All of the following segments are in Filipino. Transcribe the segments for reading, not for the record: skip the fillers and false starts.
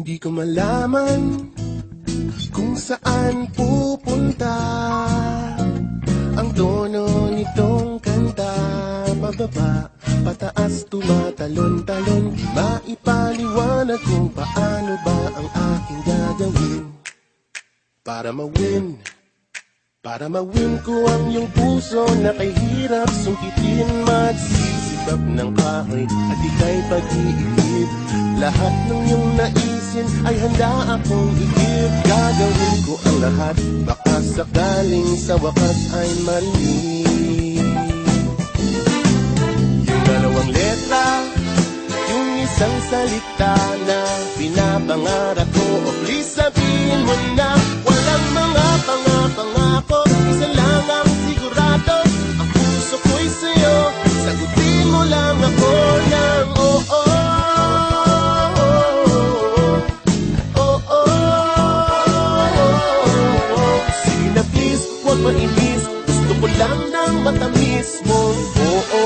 Hindi ko malaman kung saan pupunta ang tono nitong kanta. Pababa, pataas, tumatalon-talon. Di maipaliwanag kung paano ba ang aking gagawin para mawin ko ang iyong puso na kahirap sungkitin. Magsisibap ng kahoy at ika'y pag-iigib. Lahat ng iyong naisin ay handa akong igib. Gagawin ko ang lahat, baka sakaling sa wakas ay mali. Yung dalawang letra, yung isang salita na pinapangarap ko. O please sabihin mo na walang mga pangako. Isa lang ang sigurado, ang puso ko'y sa'yo. Sagutin mo lang ako ng oo. Sige na please, huwag mainis. Gusto ko lang ng matamis mo. Oo.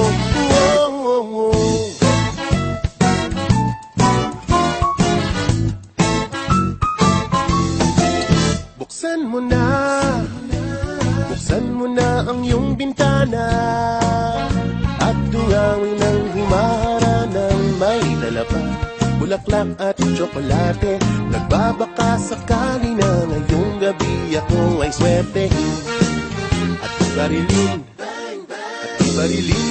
Buksan mo na ang iyong bintana at dungawin ang humahara ng may dala pa bulaklak at tsokolate. Nagbabaka sakali na ngayong gabi akong ay swertehin at ibarilin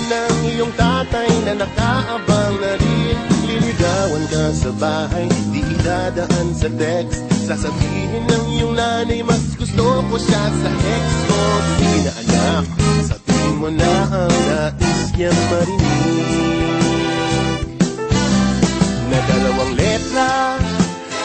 ng iyong tatay na nakaabang na rin. Liligawan ka sa bahay, di idadaan sa text. Sasabihin ng iyong nanay, mas gusto ko siya sa ex ko. Di na anak, sabihin mo na ang nais niyang marinig. Na dalawang letra,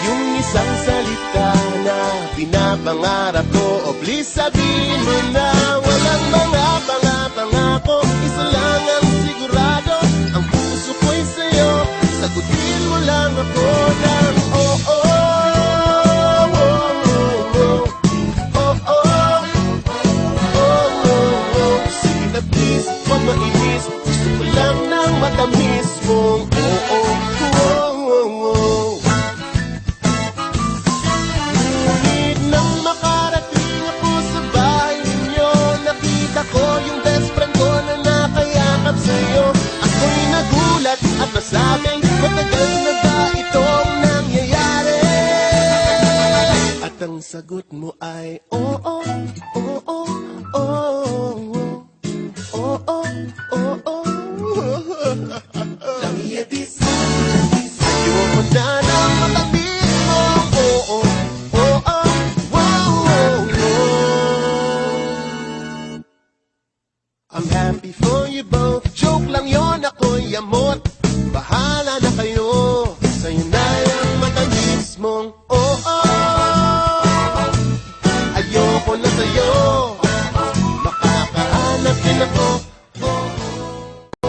yung isang salita na pinapangarap ko. O please sabihin mo na walang mga pangako. Isa lang ang sigurado, ang puso ko'y sa'yo. Sagutin mo lang ako ng oo. Mainis, gusto ko lang ng matamis mong oo. Ngunit nang makarating ako sa bahay ninyo, nakita ko yung best friend ko na nakayakap sa'yo. Ako'y nagulat at nasabing matagal na ba itong nangyayari? At ang sagot mo ay oo, oo, oo. Ayoko na ng matamis mo. I'm happy for you both. Joke lang yon, ako'y amot.